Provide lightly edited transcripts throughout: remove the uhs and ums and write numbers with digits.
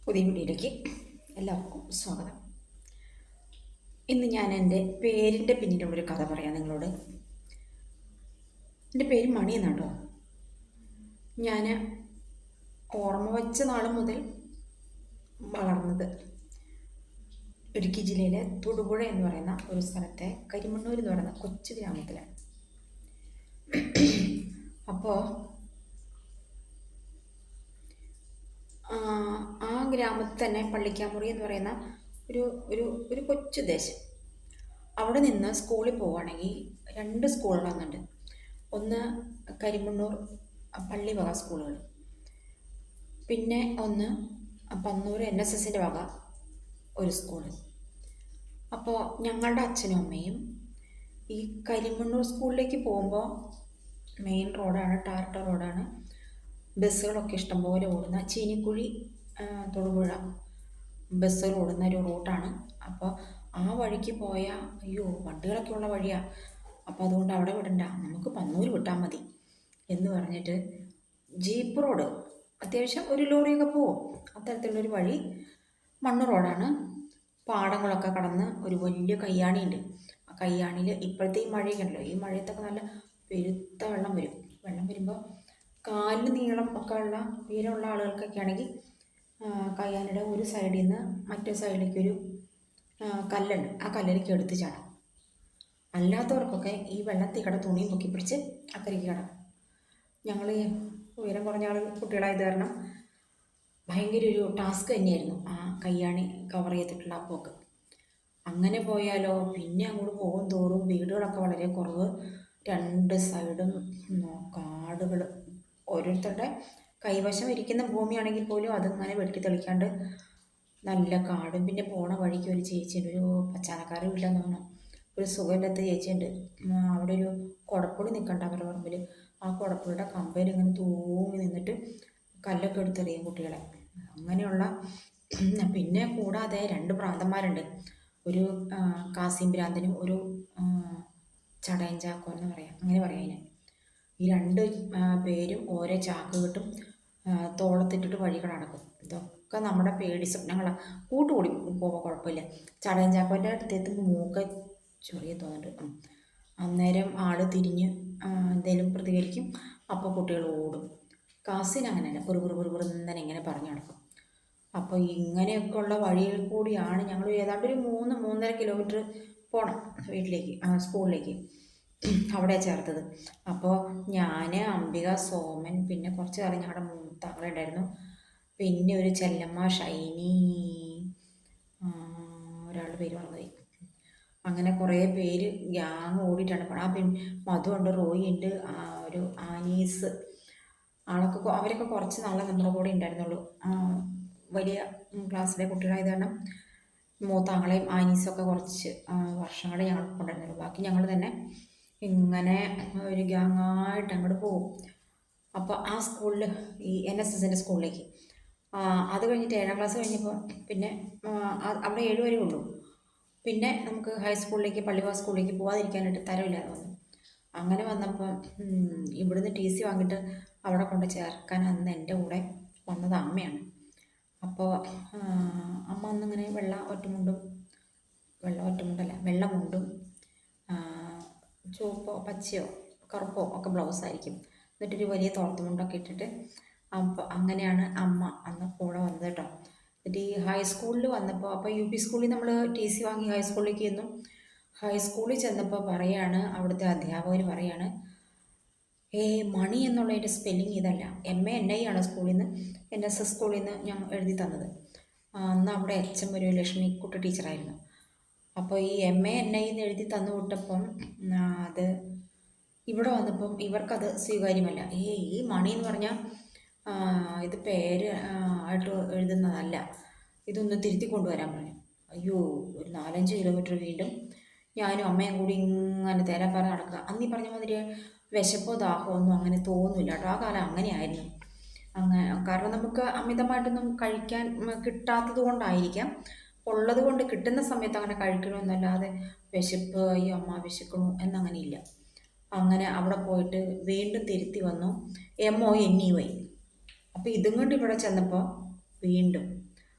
പുതിയ വീഡിയോയിലേക്ക് എല്ലാവർക്കും സ്വാഗതം. ഇന്ന് ഞാൻ എൻ്റെ പേരിൻ്റെ പിന്നിലുള്ളൊരു കഥ പറയാം നിങ്ങളോട്. എൻ്റെ പേര് മണി എന്നാട്ടോ. ഞാൻ ഓർമ്മ വച്ച നാൾ മുതൽ വളർന്നത് ഇടുക്കി ജില്ലയിലെ തൊടുപുഴ എന്ന് പറയുന്ന ഒരു സ്ഥലത്തെ കരിമണ്ണൂർ എന്ന് പറയുന്ന കൊച്ചു ഗ്രാമത്തിലാണ്. അപ്പോൾ ആ ഗ്രാമത്തിൽ തന്നെ പള്ളിക്കാമുറി എന്ന് പറയുന്ന ഒരു ഒരു ഒരു കൊച്ചു ദേശം. അവിടെ നിന്ന് സ്കൂളിൽ പോവുകയാണെങ്കിൽ 2 സ്കൂളുകൾ വന്നിട്ടുണ്ട്. ഒന്ന് കരിമണ്ണൂർ പള്ളി വക സ്കൂളുകൾ, പിന്നെ ഒന്ന് പന്നൂർ NSSൻ്റെ വക ഒരു സ്കൂള്. അപ്പോൾ ഞങ്ങളുടെ അച്ഛനും അമ്മയും ഈ കരിമണ്ണൂർ സ്കൂളിലേക്ക് പോകുമ്പോൾ മെയിൻ റോഡാണ്, ടാറിട്ട റോഡാണ്. ബസ്സുകളൊക്കെ ഇഷ്ടംപോലെ ഓടുന്ന ചീനിക്കുഴി തൊടുപുഴ ബസ്സുകൾ ഓടുന്ന ഒരു റൂട്ടാണ്. അപ്പോൾ ആ വഴിക്ക് പോയാൽ അയ്യോ വണ്ടികളൊക്കെ ഉള്ള വഴിയാണ്. അപ്പോൾ അതുകൊണ്ട് അവിടെ വിടണ്ട, നമുക്ക് പന്നൂർ വിട്ടാൽ മതി എന്ന് പറഞ്ഞിട്ട് ജീപ്പ് റോഡ്, അത്യാവശ്യം ഒരു ലോറിയൊക്കെ പോവും, അത്തരത്തിലുള്ളൊരു വഴി, മണ്ണ് റോഡാണ്. പാടങ്ങളൊക്കെ കടന്ന് ഒരു വലിയ കയ്യാണിയുണ്ട്. ആ കയ്യാണിയിൽ ഇപ്പോഴത്തെ ഈ മഴയൊക്കെ ഉണ്ടല്ലോ, ഈ മഴയത്തൊക്കെ നല്ല പെരുത്ത വെള്ളം വരും. വെള്ളം വരുമ്പോൾ കാലിന് നീളം ഒക്കെ ഉള്ള ഉയരമുള്ള ആളുകൾക്കൊക്കെ ആണെങ്കിൽ കയ്യാനിയുടെ ഒരു സൈഡിൽ നിന്ന് മറ്റേ സൈഡിലേക്കൊരു കല്ലുണ്ട്, ആ കല്ലിലേക്ക് എടുത്ത് ചാടാം. അല്ലാത്തവർക്കൊക്കെ ഈ വെള്ളത്തിൽ കട തുണിയും പൊക്കി പിടിച്ച് അക്കരയ്ക്ക് കടം. ഞങ്ങൾ ഉയരം കുറഞ്ഞ കുട്ടികളായത് കാരണം ഭയങ്കര ഒരു ടാസ്ക് തന്നെയായിരുന്നു ആ കയ്യാണി കവർ ചെയ്തിട്ടുള്ള ആ പോക്ക്. അങ്ങനെ പോയാലോ പിന്നെ അങ്ങോട്ട് പോകും തോറും വീടുകളൊക്കെ വളരെ കുറവ്, 2 സൈഡും കാടുകൾ. ഓരോരുത്തരുടെ കൈവശം ഇരിക്കുന്ന ഭൂമിയാണെങ്കിൽ പോലും അതിങ്ങനെ വെട്ടി തെളിക്കാണ്ട് നല്ല കാടും. പിന്നെ പോണ വഴിക്ക് ഒരു ചേച്ചിയുണ്ട്, ഒരു പച്ചാനക്കാരുടെ വീട്ടിലെന്ന് തോന്നുന്നു, ഒരു സുഖമില്ലാത്ത ചേച്ചിയുണ്ട്. അവിടെ ഒരു കുടപ്പുളി നിൽക്കണ്ട അവരുടെ പറമ്പിൽ. ആ കുടപ്പുളിയുടെ കമ്പയിൽ ഇങ്ങനെ തൂങ്ങി നിന്നിട്ട് കല്ലൊക്കെ എടുത്തെറിയും കുട്ടികളെ. അങ്ങനെയുള്ള പിന്നെ കൂടാതെ 2 ഭ്രാന്തന്മാരുണ്ട്. ഒരു കാസിം ഭ്രാന്തനും ഒരു ചടയൻ ചാക്കോ എന്ന് പറയാം, അങ്ങനെ പറയാം അതിന്. ഈ 2 പേരും ഓരോ ചാക്ക് കിട്ടും, തോളത്തിട്ടിട്ട് വഴികൾ നടക്കും. ഇതൊക്കെ നമ്മുടെ പേടി സ്വപ്നങ്ങളാണ്. കൂട്ടുകൂടി പോകുമ്പോൾ കുഴപ്പമില്ല. ചടയൻ ചാക്കോൻ്റെ അടുത്തെത്തുമ്പോൾ മൂക്ക് ചൊറിയ തോന്നുന്നുണ്ട്. അന്നേരം ആൾ തിരിഞ്ഞ് എന്തെങ്കിലും പ്രതികരിക്കും, അപ്പോൾ കുട്ടികൾ ഓടും. കാസിന് അങ്ങനെയല്ല, വെറുതെ ഇങ്ങനെ പറഞ്ഞു നടക്കും. അപ്പോൾ ഇങ്ങനെയൊക്കെയുള്ള വഴിയിൽ കൂടിയാണ് ഞങ്ങൾ ഏതാണ്ട് ഒരു 3-3.5 കിലോമീറ്റർ പോകണം വീട്ടിലേക്ക്, സ്കൂളിലേക്ക്. അവിടെ ചേർത്തത്. അപ്പോൾ ഞാൻ, അംബിക, സോമൻ, പിന്നെ കുറച്ച് കാലം ഞങ്ങളുടെ മൂത്താങ്ങളുണ്ടായിരുന്നു, പിന്നെ ഒരു ചെല്ലമ്മ, ഷൈനി, ഒരാളുടെ പേര് മറന്നുപോയി. അങ്ങനെ കുറേ പേര് ഗ്യാങ് ഓടിയിട്ടാണ് പോണത്. പിന്നെ മധു ഉണ്ട്, റോയി ഉണ്ട്, ഒരു ആനീസ്, അവരൊക്കെ കുറച്ച് നാളെ നമ്മുടെ കൂടെ ഉണ്ടായിരുന്നുള്ളൂ. വലിയ ക്ലാസ്സിലെ കുട്ടികളായത് കാരണം മൂത്താങ്ങളെയും ആനീസൊക്കെ കുറച്ച് വർഷങ്ങളെ ഞങ്ങൾ കൊണ്ടുവരുന്നുള്ളൂ. ബാക്കി ഞങ്ങൾ തന്നെ ഇങ്ങനെ ഒരു ഗ്യാങ്ങായിട്ട് അങ്ങോട്ട് പോകും. അപ്പോൾ ആ സ്കൂളിൽ ഈ NSSൻ്റെ സ്കൂളിലേക്ക്, അത് കഴിഞ്ഞിട്ട് 7ാം ക്ലാസ് കഴിഞ്ഞപ്പോൾ പിന്നെ അവിടെ 7 വരെ ഉള്ളൂ. പിന്നെ നമുക്ക് ഹൈസ്കൂളിലേക്ക്, പള്ളിവാസ സ്കൂളിലേക്ക് പോകാതിരിക്കാനായിട്ട് തരമില്ലാതെ വന്നു. അങ്ങനെ വന്നപ്പോൾ ഇവിടുന്ന് TC വാങ്ങിയിട്ട് അവിടെ കൊണ്ട് ചേർക്കാൻ അന്ന് എൻ്റെ കൂടെ വന്നത് അമ്മയാണ്. അപ്പോൾ അമ്മ അന്നിങ്ങനെ വെള്ള മുണ്ടും ചുവപ്പോ പച്ചയോ കറുപ്പോ ഒക്കെ ബ്ലൗസായിരിക്കും, എന്നിട്ടൊരു വലിയ തോർത്തുമുണ്ടൊക്കെ ഇട്ടിട്ട്. അപ്പോൾ അങ്ങനെയാണ് അമ്മ അന്ന് കൂടെ വന്നത് കേട്ടോ. എന്നിട്ട് ഈ ഹൈസ്കൂളിൽ വന്നപ്പോൾ, അപ്പോൾ UP സ്കൂളിൽ നമ്മൾ TC വാങ്ങി ഹൈസ്കൂളിലേക്ക് ചെന്നു. ഹൈസ്കൂളിൽ ചെന്നപ്പോൾ പറയാണ്, അവിടുത്തെ അധ്യാപകർ പറയാണ്, മണി എന്നുള്ളതിൻ്റെ സ്പെല്ലിങ് ഇതല്ല, MANI ആണ് സ്കൂളിൽ നിന്ന്, NSS സ്കൂളിൽ നിന്ന് ഞാൻ എഴുതി തന്നത്. അന്ന് അവിടെ HM ഒരു ലക്ഷ്മിക്കുട്ടി ടീച്ചറായിരുന്നു. അപ്പോൾ ഈ MANI എന്ന് എഴുതി തന്നു വിട്ടപ്പം അത് ഇവിടെ വന്നപ്പം ഇവർക്കത് സ്വീകാര്യമല്ല. ഈ മണി എന്ന് പറഞ്ഞാൽ ഇത് പേര് ആയിട്ട് എഴുതുന്നതല്ല, ഇതൊന്ന് തിരുത്തി കൊണ്ടുവരാൻ പറഞ്ഞു. അയ്യോ, ഒരു 4-5 കിലോമീറ്റർ വീണ്ടും ഞാനും അമ്മയും കൂടി ഇങ്ങനെ തേരാപ്പാറ നടക്കുക. അന്ന് ഈ പറഞ്ഞ മാതിരി വിശപ്പോ ദാഹമോ ഒന്നും അങ്ങനെ തോന്നില്ല കേട്ടോ. ആ കാലം അങ്ങനെയായിരുന്നു. കാരണം നമുക്ക് അമിതമായിട്ടൊന്നും കഴിക്കാൻ കിട്ടാത്തത് കൊണ്ടായിരിക്കാം, ഉള്ളത് കൊണ്ട് കിട്ടുന്ന സമയത്ത് അങ്ങനെ കഴിക്കണമെന്നല്ലാതെ വിശപ്പ് ഈ അമ്മ വിശക്കണു എന്നങ്ങനെ ഇല്ല. അങ്ങനെ അവിടെ പോയിട്ട് വീണ്ടും തിരുത്തി വന്നു, MONEY. അപ്പോൾ ഇതും കൊണ്ട് ഇവിടെ ചെന്നപ്പോൾ വീണ്ടും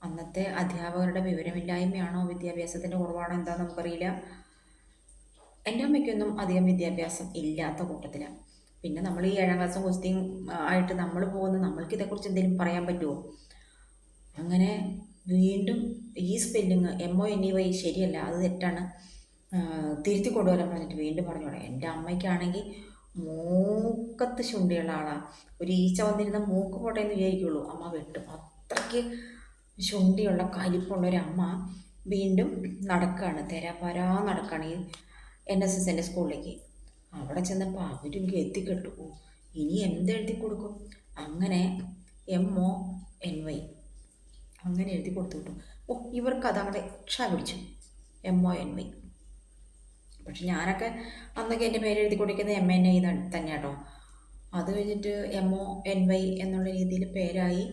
അന്നത്തെ അധ്യാപകരുടെ വിവരമില്ലായ്മയാണോ വിദ്യാഭ്യാസത്തിൻ്റെ കുറവാണോ എന്താണെന്ന് നമുക്കറിയില്ല. എൻ്റെ അമ്മയ്ക്കൊന്നും അധികം വിദ്യാഭ്യാസം ഇല്ലാത്ത കൂട്ടത്തിലാണ്. പിന്നെ നമ്മൾ ഈ 7ാം ക്ലാസ്സും കുസ്തിയും ആയിട്ട് നമ്മൾ പോകുന്നത്, നമ്മൾക്ക് ഇതേക്കുറിച്ച് എന്തെങ്കിലും പറയാൻ പറ്റുമോ? അങ്ങനെ വീണ്ടും ഈ സ്പെല്ലിങ് MONEY ശരിയല്ല, അത് തെറ്റാണ്, തിരുത്തി കൊണ്ടുവരാൻ പറഞ്ഞിട്ട് വീണ്ടും പറഞ്ഞു തുടങ്ങി. എൻ്റെ അമ്മയ്ക്കാണെങ്കിൽ മൂക്കത്ത് ശുണ്ടിയുള്ള ആളാണ്. ഒരു ഈച്ച വന്നിരുന്ന മൂക്ക് പോട്ടെ എന്ന് വിചാരിക്കുള്ളൂ, അമ്മ വെട്ടും. അത്രയ്ക്ക് ശുണ്ടിയുള്ള കലിപ്പുള്ള ഒരു അമ്മ വീണ്ടും നടക്കുകയാണ്, തെരാപ്പാരാ നടക്കുകയാണ് ഈ NSSൻ്റെ സ്കൂളിലേക്ക്. അവിടെ ചെന്നപ്പോൾ അവരും എത്തിക്കെട്ടു. ഇനി എന്തെഴുതി കൊടുക്കും? അങ്ങനെ MONY അങ്ങനെ എഴുതി കൊടുത്തു വിട്ടു. ഇവർക്ക് അതങ്ങനെ രക്ഷ പിടിച്ചു, MONY. പക്ഷെ ഞാനൊക്കെ അന്നൊക്കെ എൻ്റെ പേര് എഴുതി കൊടുക്കുന്നത് MNI തന്നെ കേട്ടോ. അത് കഴിഞ്ഞിട്ട് MONY എന്നുള്ള രീതിയിൽ പേരായി.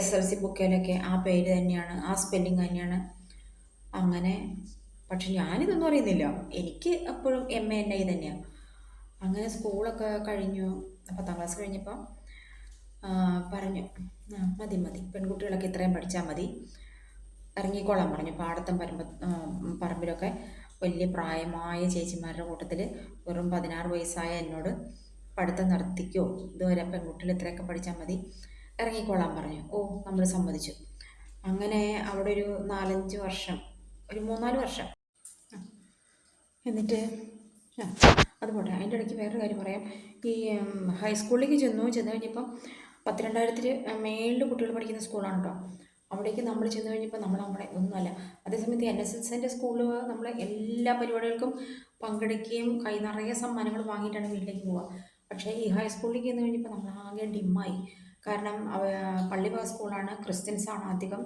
SLC ബുക്കിലൊക്കെ ആ പേര് തന്നെയാണ്, ആ സ്പെല്ലിങ് തന്നെയാണ്. അങ്ങനെ പക്ഷെ ഞാനിതൊന്നും അറിയുന്നില്ല, എനിക്ക് എപ്പോഴും MANI തന്നെയാണ്. അങ്ങനെ സ്കൂളൊക്കെ കഴിഞ്ഞു, 10ാം ക്ലാസ് കഴിഞ്ഞപ്പോൾ പറഞ്ഞു മതി മതി, പെൺകുട്ടികളൊക്കെ ഇത്രയും പഠിച്ചാൽ മതി, ഇറങ്ങിക്കോളാൻ പറഞ്ഞു. പാടത്തും പറമ്പിലൊക്കെ വലിയ പ്രായമായ ചേച്ചിമാരുടെ കൂട്ടത്തിൽ വെറും 16 വയസ്സായ എന്നോട് പഠിത്തം നടത്തിക്കോ, ഇതുവരെ പെൺകുട്ടികൾ ഇത്രയൊക്കെ പഠിച്ചാൽ മതി, ഇറങ്ങിക്കോളാൻ പറഞ്ഞു. നമ്മൾ സമ്മതിച്ചു. അങ്ങനെ അവിടെ ഒരു 4-5 വർഷം, ഒരു 3-4 വർഷം. എന്നിട്ട് അതുപോട്ടെ, അതിൻ്റെ ഇടയ്ക്ക് വേറൊരു കാര്യം പറയാം. ഈ ഹൈസ്കൂളിലേക്ക് ചെന്നു കഴിഞ്ഞപ്പം 12,000 മേളിൽ കുട്ടികൾ പഠിക്കുന്ന സ്കൂളാണ് കേട്ടോ. അവിടേക്ക് നമ്മൾ ചെന്ന് കഴിഞ്ഞപ്പോൾ നമ്മളവിടെ ഒന്നുമല്ല. അതേസമയത്ത് NSSൻ്റെ സ്കൂളിൽ നമ്മൾ എല്ലാ പരിപാടികൾക്കും പങ്കെടുക്കുകയും കൈ നിറയെ സമ്മാനങ്ങൾ വാങ്ങിയിട്ടാണ് വീട്ടിലേക്ക് പോവുക. പക്ഷേ ഈ ഹൈസ്കൂളിലേക്ക് ചെന്ന് കഴിഞ്ഞപ്പോൾ നമ്മൾ ആകെ ഡിമ്മായി. കാരണം പള്ളിഭാഗ സ്കൂളാണ്, ക്രിസ്ത്യൻസാണ് അധികം.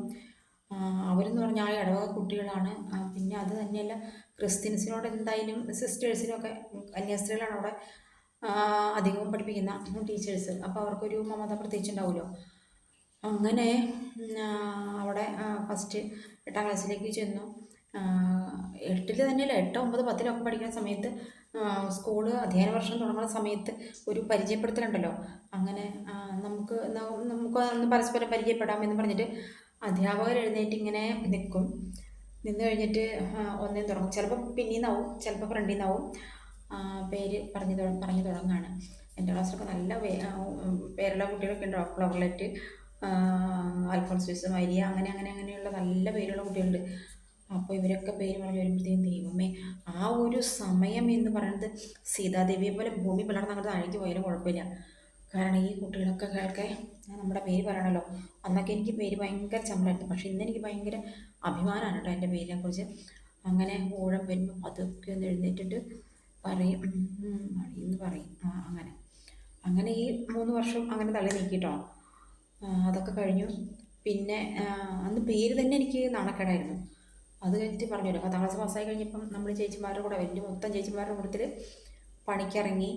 അവരെന്ന് പറഞ്ഞാൽ ആ ഇടവക കുട്ടികളാണ്. പിന്നെ അത് തന്നെയല്ല, ക്രിസ്ത്യൻസിനോട് എന്തായാലും സിസ്റ്റേഴ്സിനൊക്കെ, കന്യാസ്ത്രീകളാണ് അവിടെ അധികവും പഠിപ്പിക്കുന്ന ടീച്ചേഴ്സ്. അപ്പോൾ അവർക്കൊരു മമത പ്രത്യേകിച്ച് ഉണ്ടാവുമല്ലോ. അങ്ങനെ അവിടെ ഫസ്റ്റ് 8ാം ക്ലാസ്സിലേക്ക് ചെന്നു. 8ൽ തന്നെയല്ല, 8, 9, 10ലൊക്കെ പഠിക്കുന്ന സമയത്ത് സ്കൂള് അധ്യയന വർഷം തുടങ്ങുന്ന സമയത്ത് ഒരു പരിചയപ്പെടുത്തലുണ്ടല്ലോ. അങ്ങനെ നമുക്ക് ഒന്ന് പരസ്പരം പരിചയപ്പെടാമെന്ന് പറഞ്ഞിട്ട് അധ്യാപകർ എഴുന്നേറ്റ് ഇങ്ങനെ നിൽക്കും. നിന്ന് കഴിഞ്ഞിട്ട് ഒന്നേ തുടങ്ങും. ചിലപ്പോൾ പിന്നിൽ നിന്നാവും, ചിലപ്പോൾ ഫ്രണ്ടിൽ നിന്നാവും. പേര് പറഞ്ഞു തുടങ്ങുകയാണ്. എൻ്റെ ക്ലാസ്സിലൊക്കെ നല്ല പേരുള്ള കുട്ടികളൊക്കെ ഉണ്ടോ, ഫ്ലവർലെറ്റ്, അൽഫോൺസ്, മരിയ, അങ്ങനെയുള്ള നല്ല പേരുള്ള കുട്ടികളുണ്ട്. അപ്പോൾ ഇവരൊക്കെ പേര് പറഞ്ഞു വരുമ്പോഴത്തേക്കും ദൈവമേ, ആ ഒരു സമയം എന്ന് പറയുന്നത് സീതാദേവിയെ പോലെ ഭൂമി പിളർന്ന് അങ്ങോട്ട് താഴേക്ക് പോയാലും കുഴപ്പമില്ല. കാരണം ഈ കുട്ടികളൊക്കെ കേൾക്കെ നമ്മുടെ പേര് പറയണമല്ലോ. അന്നൊക്കെ എനിക്ക് പേര് ഭയങ്കര ചമ്മലായിരുന്നു, പക്ഷെ ഇന്നെനിക്ക് ഭയങ്കര അഭിമാനമാണ് കേട്ടോ എൻ്റെ പേരിനെ കുറിച്ച്. അങ്ങനെ ഊഴം വരുമ്പോൾ അതൊക്കെ ഒന്ന് എഴുന്നേറ്റിട്ട് പറയും, എന്ന് പറയും. അങ്ങനെ ഈ 3 വർഷം അങ്ങനെ തള്ളി നീക്കിട്ടോ. അതൊക്കെ കഴിഞ്ഞു. പിന്നെ അന്ന് പേര് തന്നെ എനിക്ക് നാണക്കേടായിരുന്നു. അത് കഴിഞ്ഞിട്ട് പറഞ്ഞല്ലോ, 10ാം ക്ലാസ് പാസ്സായി കഴിഞ്ഞപ്പം നമ്മൾ ചേച്ചിമാരുടെ കൂടെ, വലിയ മൊത്തം ചേച്ചിമാരുടെ കൂട്ടത്തിൽ പണിക്കിറങ്ങി.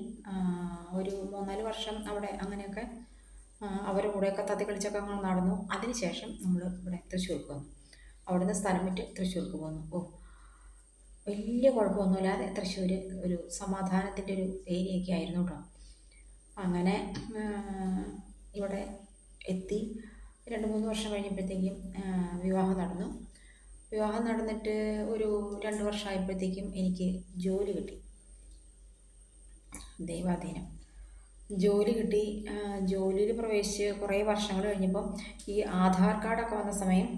ഒരു 3-4 വർഷം അവിടെ അങ്ങനെയൊക്കെ അവരുടെ കൂടെയൊക്കെ തത്തി കളിച്ചൊക്കെ അങ്ങനെ നടന്നു. അതിനുശേഷം നമ്മൾ ഇവിടെ തൃശ്ശൂർക്ക് വന്നു. അവിടുന്ന് സ്ഥലം വിട്ട് തൃശ്ശൂർക്ക് പോന്നു. വലിയ കുഴപ്പമൊന്നുമില്ലാതെ തൃശ്ശൂർ ഒരു സമാധാനത്തിൻ്റെ ഒരു ഏരിയയൊക്കെ ആയിരുന്നു കേട്ടോ. അങ്ങനെ ഇവിടെ എത്തി. 2-3 വർഷം കഴിഞ്ഞപ്പോഴത്തേക്കും വിവാഹം നടന്നു. വിവാഹം നടന്നിട്ട് ഒരു 2 വർഷമായപ്പോഴത്തേക്കും എനിക്ക് ജോലി കിട്ടി. ദൈവാധീനം, ജോലി കിട്ടി. ജോലിയിൽ പ്രവേശിച്ച് കുറേ വർഷങ്ങൾ കഴിഞ്ഞപ്പം ഈ ആധാർ കാർഡൊക്കെ വന്ന സമയം,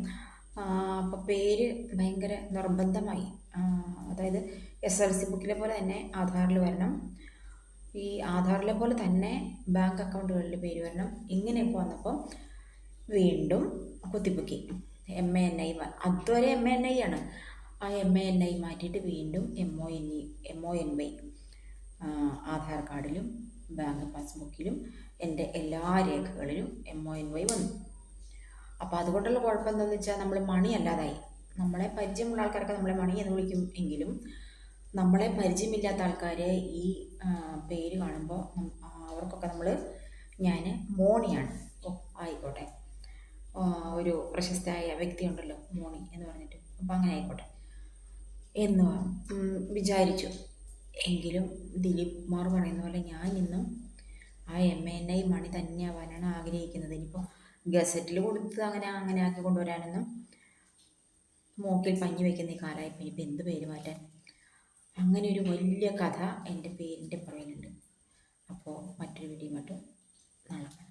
അപ്പോൾ പേര് ഭയങ്കര നിർബന്ധമായി. അതായത് SLC ബുക്കിലെ പോലെ തന്നെ ആധാറിൽ വരണം, ഈ ആധാറിലെ പോലെ തന്നെ ബാങ്ക് അക്കൗണ്ടുകളിൽ പേര് വരണം. ഇങ്ങനെയൊക്കെ വന്നപ്പം വീണ്ടും കുത്തിപ്പൊക്കി MANI. അതുവരെ MANI ആണ്. ആ MANI മാറ്റിയിട്ട് വീണ്ടും MONY. ആധാർ കാർഡിലും ബാങ്ക് പാസ്ബുക്കിലും എൻ്റെ എല്ലാ രേഖകളിലും MONY വന്നു. അപ്പോൾ അതുകൊണ്ടുള്ള കുഴപ്പം എന്താണെന്ന് വെച്ചാൽ, നമ്മൾ മണി അല്ലാതായി. നമ്മളെ പരിചയമുള്ള ആൾക്കാരൊക്കെ നമ്മളെ മണി എന്ന് വിളിക്കും, എങ്കിലും നമ്മളെ പരിചയമില്ലാത്ത ആൾക്കാരെ ഈ പേര് കാണുമ്പോൾ അവർക്കൊക്കെ ഞാൻ മോണിയാണ്. ആയിക്കോട്ടെ, ഒരു പ്രശസ്തയായ വ്യക്തി ഉണ്ടല്ലോ മോണി എന്ന് പറഞ്ഞിട്ട്, അപ്പം അങ്ങനെ ആയിക്കോട്ടെ എന്ന് വിചാരിച്ചു. എങ്കിലും ദിലീപ് കുമാർ പറയുന്ന പോലെ ഞാൻ ഇന്നും ആ MANI മണി തന്നെ ആവാനാണ് ആഗ്രഹിക്കുന്നത്. ഇനിയിപ്പോൾ ഗസറ്റിൽ കൊടുത്ത് അങ്ങനെ അങ്ങനെ ആക്കി കൊണ്ടുവരാനൊന്നും മൂക്കിൽ പഞ്ഞി വയ്ക്കുന്ന ഈ കാലമായിപ്പോൾ ഇനിയിപ്പോൾ എന്ത് പേര് മാറ്റാൻ. അങ്ങനെ ഒരു വലിയ കഥ എൻ്റെ പേരിൻ്റെ പുറകിലുണ്ട്. അപ്പോൾ മറ്റൊരു വീഡിയോ നാളെ.